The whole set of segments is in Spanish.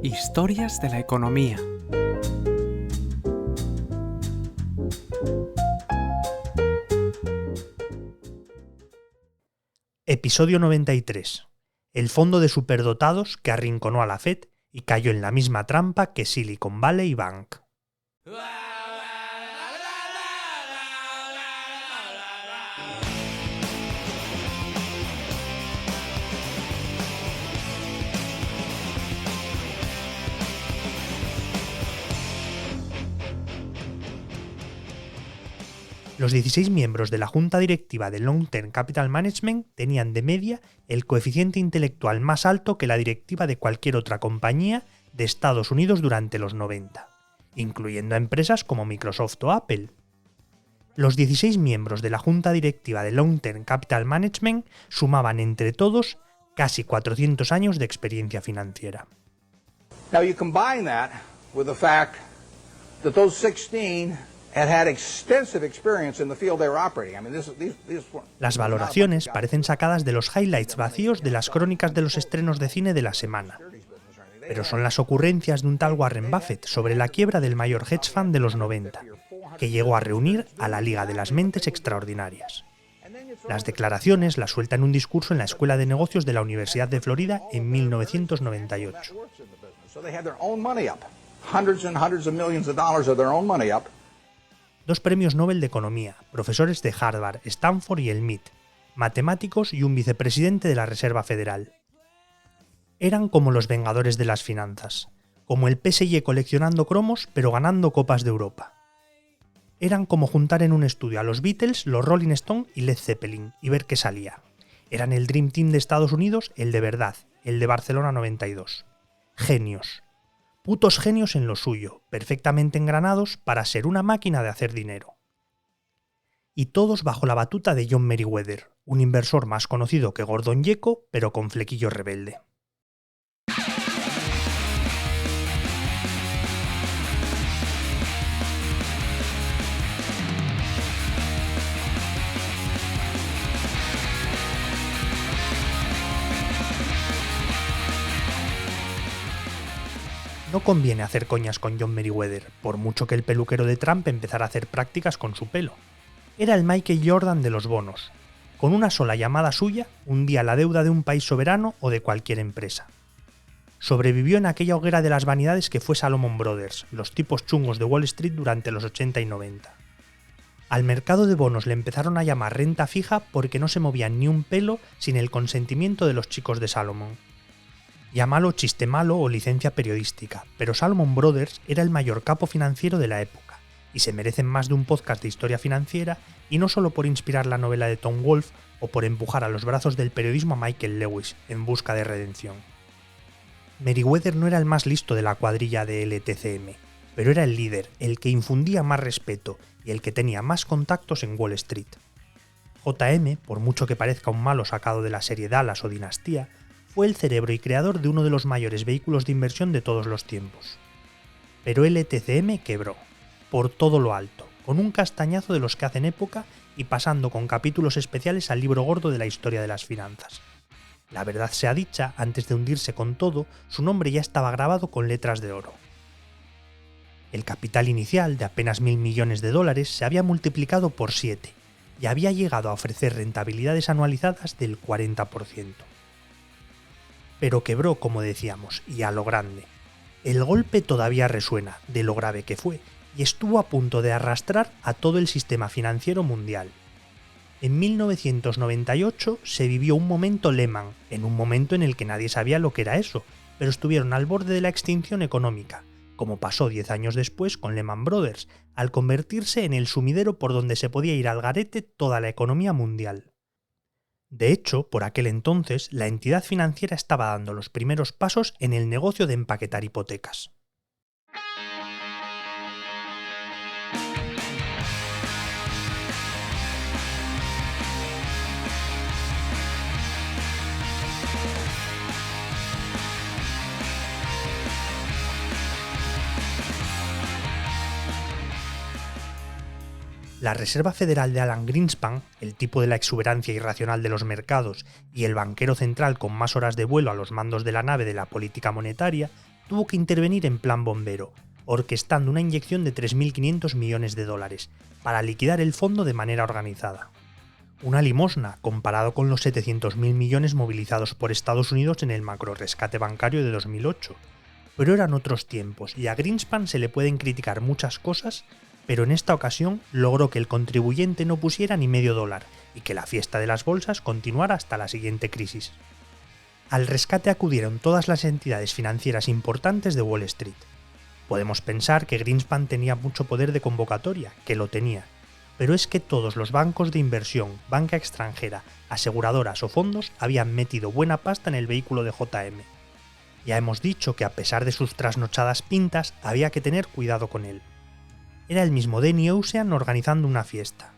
Historias de la economía. Episodio 93. El fondo de superdotados que arrinconó a la Fed y cayó en la misma trampa que Silicon Valley Bank. Los 16 miembros de la junta directiva de Long Term Capital Management tenían de media el coeficiente intelectual más alto que la directiva de cualquier otra compañía de Estados Unidos durante los 90, incluyendo a empresas como Microsoft o Apple. Los 16 miembros de la junta directiva de Long Term Capital Management sumaban entre todos casi 400 años de experiencia financiera. Now you combine that with the fact that those 16 had extensive experience in the field they were operating. I mean, Las valoraciones parecen sacadas de los highlights vacíos de las crónicas de los estrenos de cine de la semana, pero son las ocurrencias de un tal Warren Buffett sobre la quiebra del mayor hedge fund de los 90, que llegó a reunir a la Liga de las Mentes Extraordinarias. Las declaraciones las suelta en un discurso en la Escuela de Negocios de la Universidad de Florida en 1998. Dos premios Nobel de Economía, profesores de Harvard, Stanford y el MIT, matemáticos y un vicepresidente de la Reserva Federal. Eran como los Vengadores de las finanzas, como el PSG coleccionando cromos pero ganando Copas de Europa. Eran como juntar en un estudio a los Beatles, los Rolling Stones y Led Zeppelin y ver qué salía. Eran el Dream Team de Estados Unidos, el de verdad, el de Barcelona 92. Genios. Putos genios en lo suyo, perfectamente engranados para ser una máquina de hacer dinero. Y todos bajo la batuta de John Meriwether, un inversor más conocido que Gordon Gekko, pero con flequillo rebelde. No conviene hacer coñas con John Meriwether, por mucho que el peluquero de Trump empezara a hacer prácticas con su pelo. Era el Michael Jordan de los bonos. Con una sola llamada suya, hundía la deuda de un país soberano o de cualquier empresa. Sobrevivió en aquella hoguera de las vanidades que fue Salomon Brothers, los tipos chungos de Wall Street durante los 80 y 90. Al mercado de bonos le empezaron a llamar renta fija porque no se movían ni un pelo sin el consentimiento de los chicos de Salomon. Llámalo chiste malo o licencia periodística, pero Salomon Brothers era el mayor capo financiero de la época, y se merecen más de un podcast de historia financiera, y no solo por inspirar la novela de Tom Wolfe o por empujar a los brazos del periodismo a Michael Lewis en busca de redención. Meriwether no era el más listo de la cuadrilla de LTCM, pero era el líder, el que infundía más respeto y el que tenía más contactos en Wall Street. JM, por mucho que parezca un malo sacado de la serie Dallas o Dinastía, fue el cerebro y creador de uno de los mayores vehículos de inversión de todos los tiempos. Pero LTCM quebró, por todo lo alto, con un castañazo de los que hacen época y pasando con capítulos especiales al libro gordo de la historia de las finanzas. La verdad sea dicha, antes de hundirse con todo, su nombre ya estaba grabado con letras de oro. El capital inicial, de apenas $1.000 millones, se había multiplicado por 7 y había llegado a ofrecer rentabilidades anualizadas del 40%. Pero quebró, como decíamos, y a lo grande. El golpe todavía resuena, de lo grave que fue, y estuvo a punto de arrastrar a todo el sistema financiero mundial. En 1998 se vivió un momento Lehman, en un momento en el que nadie sabía lo que era eso, pero estuvieron al borde de la extinción económica, como pasó 10 años después con Lehman Brothers, al convertirse en el sumidero por donde se podía ir al garete toda la economía mundial. De hecho, por aquel entonces, la entidad financiera estaba dando los primeros pasos en el negocio de empaquetar hipotecas. La Reserva Federal de Alan Greenspan, el tipo de la exuberancia irracional de los mercados y el banquero central con más horas de vuelo a los mandos de la nave de la política monetaria, tuvo que intervenir en plan bombero, orquestando una inyección de 3.500 millones de dólares para liquidar el fondo de manera organizada. Una limosna comparado con los 700.000 millones movilizados por Estados Unidos en el macrorescate bancario de 2008. Pero eran otros tiempos y a Greenspan se le pueden criticar muchas cosas, pero en esta ocasión logró que el contribuyente no pusiera ni medio dólar y que la fiesta de las bolsas continuara hasta la siguiente crisis. Al rescate acudieron todas las entidades financieras importantes de Wall Street. Podemos pensar que Greenspan tenía mucho poder de convocatoria, que lo tenía, pero es que todos los bancos de inversión, banca extranjera, aseguradoras o fondos habían metido buena pasta en el vehículo de JM. Ya hemos dicho que a pesar de sus trasnochadas pintas, había que tener cuidado con él. Era el mismo Danny Ocean organizando una fiesta.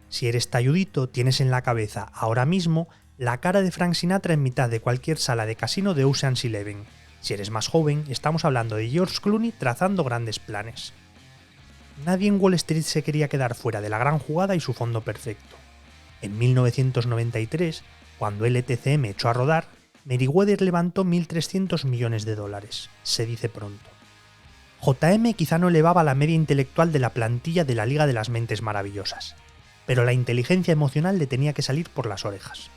Si eres talludito, tienes en la cabeza ahora mismo la cara de Frank Sinatra en mitad de cualquier sala de casino de Ocean's Eleven. Si eres más joven, estamos hablando de George Clooney trazando grandes planes. Nadie en Wall Street se quería quedar fuera de la gran jugada y su fondo perfecto. En 1993, cuando LTCM echó a rodar, Meriwether levantó 1.300 millones de dólares. Se dice pronto. JM quizá no elevaba la media intelectual de la plantilla de la Liga de las Mentes Maravillosas, pero la inteligencia emocional le tenía que salir por las orejas.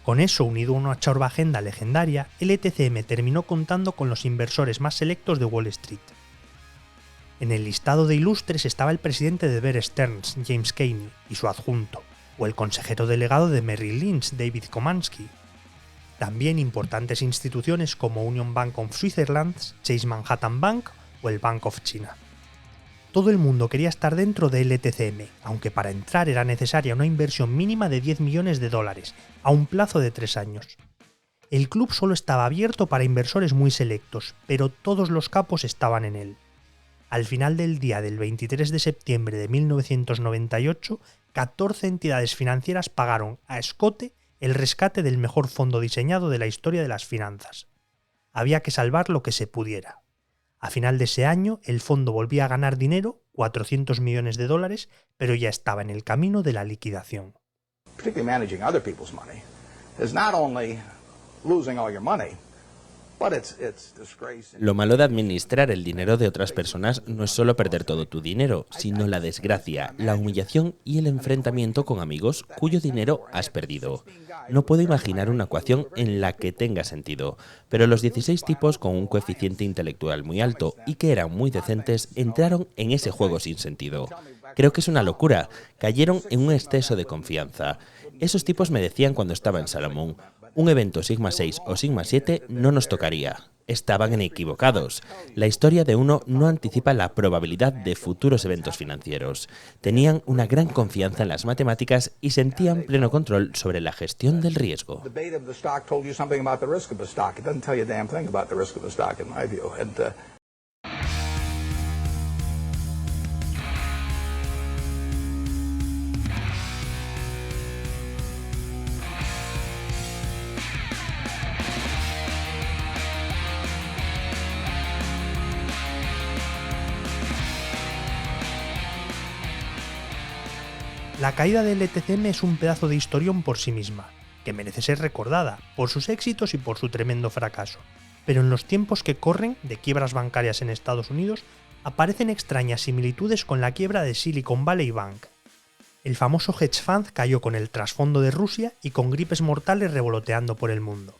Con eso, unido a una chorba agenda legendaria, LTCM terminó contando con los inversores más selectos de Wall Street. En el listado de ilustres estaba el presidente de Bear Stearns, James Caney, y su adjunto, o el consejero delegado de Merrill Lynch, David Komansky. También importantes instituciones como Union Bank of Switzerland, Chase Manhattan Bank o el Bank of China. Todo el mundo quería estar dentro de LTCM, aunque para entrar era necesaria una inversión mínima de 10 millones de dólares, a un plazo de 3 años. El club solo estaba abierto para inversores muy selectos, pero todos los capos estaban en él. Al final del día del 23 de septiembre de 1998, 14 entidades financieras pagaron a escote el rescate del mejor fondo diseñado de la historia de las finanzas. Había que salvar lo que se pudiera. A final de ese año, el fondo volvía a ganar dinero, 400 millones de dólares, pero ya estaba en el camino de la liquidación. Particularly managing other people's money is not only losing all your money, but it's disgrace. Lo malo de administrar el dinero de otras personas no es solo perder todo tu dinero, sino la desgracia, la humillación y el enfrentamiento con amigos cuyo dinero has perdido. No puedo imaginar una ecuación en la que tenga sentido, pero los 16 tipos con un coeficiente intelectual muy alto y que eran muy decentes entraron en ese juego sin sentido. Creo que es una locura, cayeron en un exceso de confianza. Esos tipos me decían cuando estaba en Salomón, un evento Sigma 6 o Sigma 7 no nos tocaría. Estaban equivocados. La historia de uno no anticipa la probabilidad de futuros eventos financieros. Tenían una gran confianza en las matemáticas y sentían pleno control sobre la gestión del riesgo. La caída del LTCM es un pedazo de historión por sí misma, que merece ser recordada por sus éxitos y por su tremendo fracaso. Pero en los tiempos que corren de quiebras bancarias en Estados Unidos, aparecen extrañas similitudes con la quiebra de Silicon Valley Bank. El famoso hedge fund cayó con el trasfondo de Rusia y con gripes mortales revoloteando por el mundo.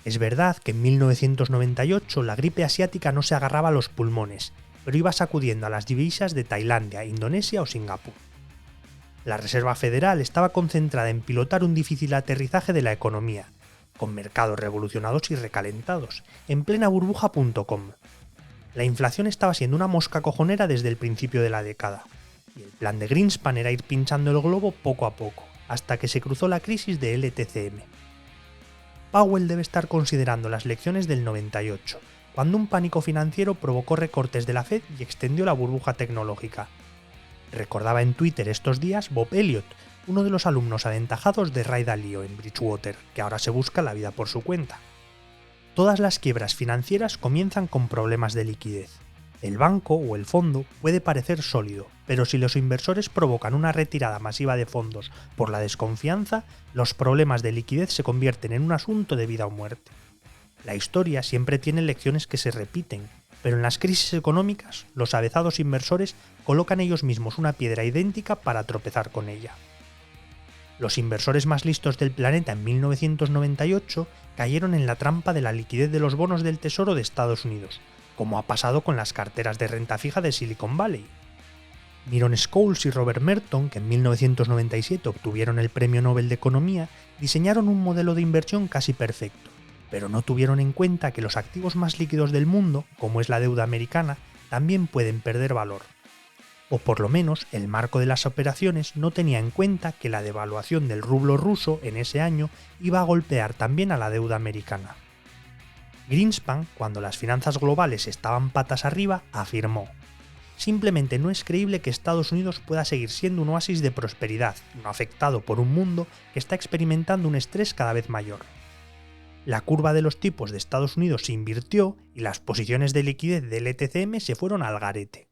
Es verdad que en 1998 la gripe asiática no se agarraba a los pulmones, pero iba sacudiendo a las divisas de Tailandia, Indonesia o Singapur. La Reserva Federal estaba concentrada en pilotar un difícil aterrizaje de la economía, con mercados revolucionados y recalentados, en plena burbuja.com. La inflación estaba siendo una mosca cojonera desde el principio de la década, y el plan de Greenspan era ir pinchando el globo poco a poco, hasta que se cruzó la crisis de LTCM. Powell debe estar considerando las lecciones del 98, cuando un pánico financiero provocó recortes de la Fed y extendió la burbuja tecnológica. Recordaba en Twitter estos días Bob Elliott, uno de los alumnos aventajados de Ray Dalio en Bridgewater, que ahora se busca la vida por su cuenta. Todas las quiebras financieras comienzan con problemas de liquidez. El banco o el fondo puede parecer sólido, pero si los inversores provocan una retirada masiva de fondos por la desconfianza, los problemas de liquidez se convierten en un asunto de vida o muerte. La historia siempre tiene lecciones que se repiten, pero en las crisis económicas, los avezados inversores colocan ellos mismos una piedra idéntica para tropezar con ella. Los inversores más listos del planeta en 1998 cayeron en la trampa de la liquidez de los bonos del Tesoro de Estados Unidos, como ha pasado con las carteras de renta fija de Silicon Valley. Myron Scholes y Robert Merton, que en 1997 obtuvieron el Premio Nobel de Economía, diseñaron un modelo de inversión casi perfecto, pero no tuvieron en cuenta que los activos más líquidos del mundo, como es la deuda americana, también pueden perder valor. O por lo menos el marco de las operaciones no tenía en cuenta que la devaluación del rublo ruso en ese año iba a golpear también a la deuda americana. Greenspan, cuando las finanzas globales estaban patas arriba, afirmó: simplemente no es creíble que Estados Unidos pueda seguir siendo un oasis de prosperidad, no afectado por un mundo que está experimentando un estrés cada vez mayor. La curva de los tipos de Estados Unidos se invirtió y las posiciones de liquidez del ETCM se fueron al garete.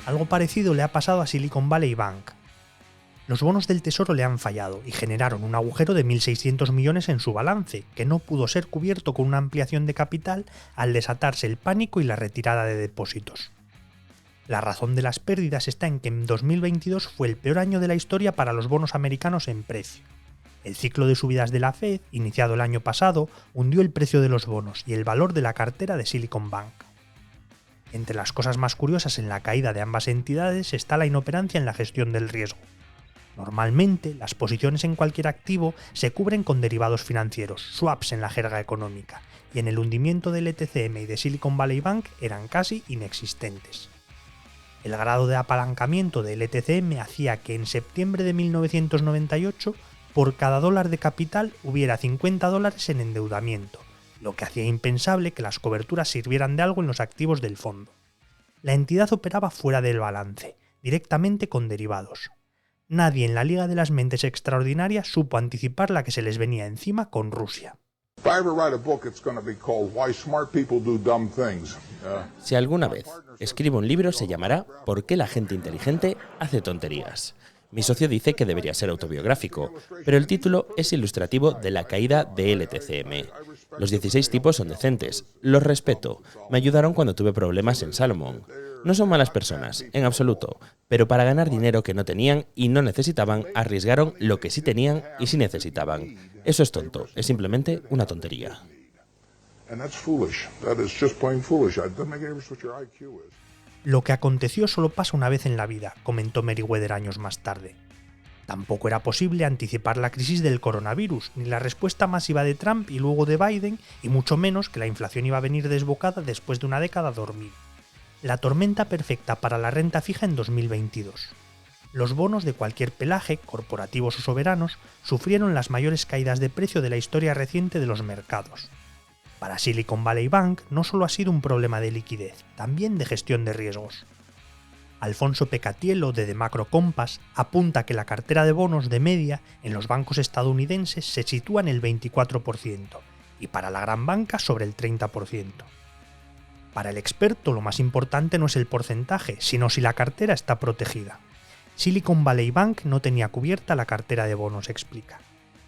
Algo parecido le ha pasado a Silicon Valley Bank. Los bonos del Tesoro le han fallado y generaron un agujero de 1.600 millones en su balance, que no pudo ser cubierto con una ampliación de capital al desatarse el pánico y la retirada de depósitos. La razón de las pérdidas está en que en 2022 fue el peor año de la historia para los bonos americanos en precio. El ciclo de subidas de la Fed, iniciado el año pasado, hundió el precio de los bonos y el valor de la cartera de Silicon Bank. Entre las cosas más curiosas en la caída de ambas entidades está la inoperancia en la gestión del riesgo. Normalmente, las posiciones en cualquier activo se cubren con derivados financieros, swaps en la jerga económica, y en el hundimiento del ETCM y de Silicon Valley Bank eran casi inexistentes. El grado de apalancamiento del ETCM hacía que en septiembre de 1998, por cada dólar de capital hubiera $50 en endeudamiento, lo que hacía impensable que las coberturas sirvieran de algo en los activos del fondo. La entidad operaba fuera del balance, directamente con derivados. Nadie en la Liga de las Mentes Extraordinarias supo anticipar la que se les venía encima con Rusia. Si alguna vez escribo un libro se llamará ¿Por qué la gente inteligente hace tonterías? Mi socio dice que debería ser autobiográfico, pero el título es ilustrativo de la caída de LTCM. Los 16 tipos son decentes, los respeto, me ayudaron cuando tuve problemas en Salomon. No son malas personas, en absoluto, pero para ganar dinero que no tenían y no necesitaban, arriesgaron lo que sí tenían y sí necesitaban. Eso es tonto, es simplemente una tontería. Lo que aconteció solo pasa una vez en la vida, comentó Meriwether años más tarde. Tampoco era posible anticipar la crisis del coronavirus, ni la respuesta masiva de Trump y luego de Biden, y mucho menos que la inflación iba a venir desbocada después de una década dormida. La tormenta perfecta para la renta fija en 2022. Los bonos de cualquier pelaje, corporativos o soberanos, sufrieron las mayores caídas de precio de la historia reciente de los mercados. Para Silicon Valley Bank no solo ha sido un problema de liquidez, también de gestión de riesgos. Alfonso Pecatielo, de The Macro Compass, apunta que la cartera de bonos de media en los bancos estadounidenses se sitúa en el 24%, y para la gran banca sobre el 30%. Para el experto lo más importante no es el porcentaje, sino si la cartera está protegida. Silicon Valley Bank no tenía cubierta la cartera de bonos, explica.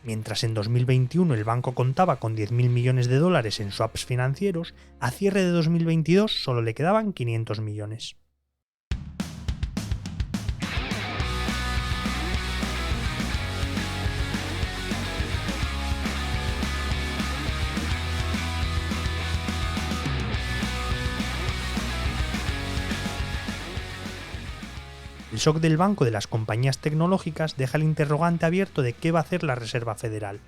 Mientras en 2021 el banco contaba con $10.000 millones en swaps financieros, a cierre de 2022 solo le quedaban 500 millones. El shock del banco de las compañías tecnológicas deja el interrogante abierto de qué va a hacer la Reserva Federal.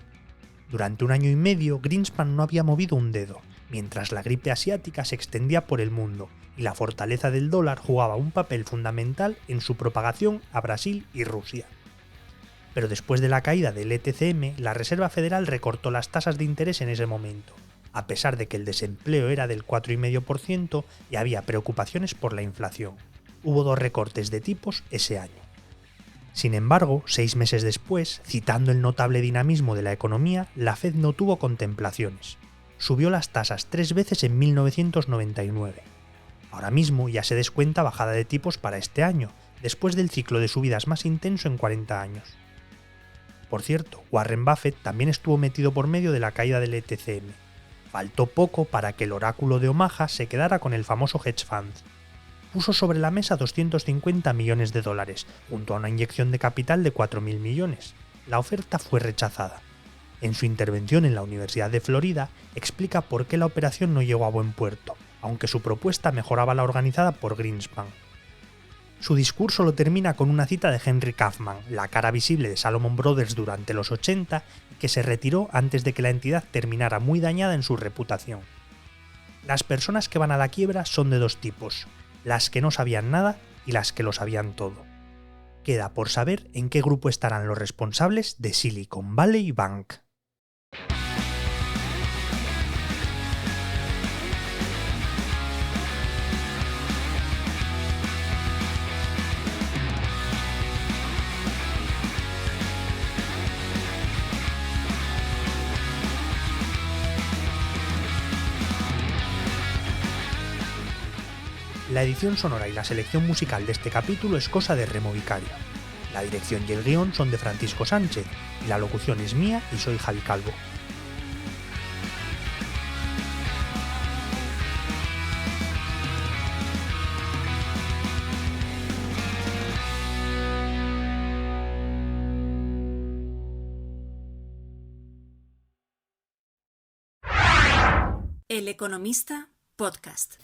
Durante un año y medio, Greenspan no había movido un dedo, mientras la gripe asiática se extendía por el mundo y la fortaleza del dólar jugaba un papel fundamental en su propagación a Brasil y Rusia. Pero después de la caída del ETCM, la Reserva Federal recortó las tasas de interés en ese momento, a pesar de que el desempleo era del 4,5% y había preocupaciones por la inflación. Hubo 2 recortes de tipos ese año. Sin embargo, 6 meses después, citando el notable dinamismo de la economía, la Fed no tuvo contemplaciones. Subió las tasas 3 veces en 1999. Ahora mismo ya se descuenta bajada de tipos para este año, después del ciclo de subidas más intenso en 40 años. Por cierto, Warren Buffett también estuvo metido por medio de la caída del ETCM. Faltó poco para que el oráculo de Omaha se quedara con el famoso hedge fund. Puso sobre la mesa 250 millones de dólares, junto a una inyección de capital de 4.000 millones. La oferta fue rechazada. En su intervención en la Universidad de Florida, explica por qué la operación no llegó a buen puerto, aunque su propuesta mejoraba la organizada por Greenspan. Su discurso lo termina con una cita de Henry Kaufman, la cara visible de Salomon Brothers durante los 80, que se retiró antes de que la entidad terminara muy dañada en su reputación. Las personas que van a la quiebra son de 2 tipos, las que no sabían nada y las que lo sabían todo. Queda por saber en qué grupo estarán los responsables de Silicon Valley Bank. La edición sonora y la selección musical de este capítulo es cosa de Remo Vicario. La dirección y el guión son de Francisco Sánchez, y la locución es mía y soy Javi Calvo. El Economista Podcast.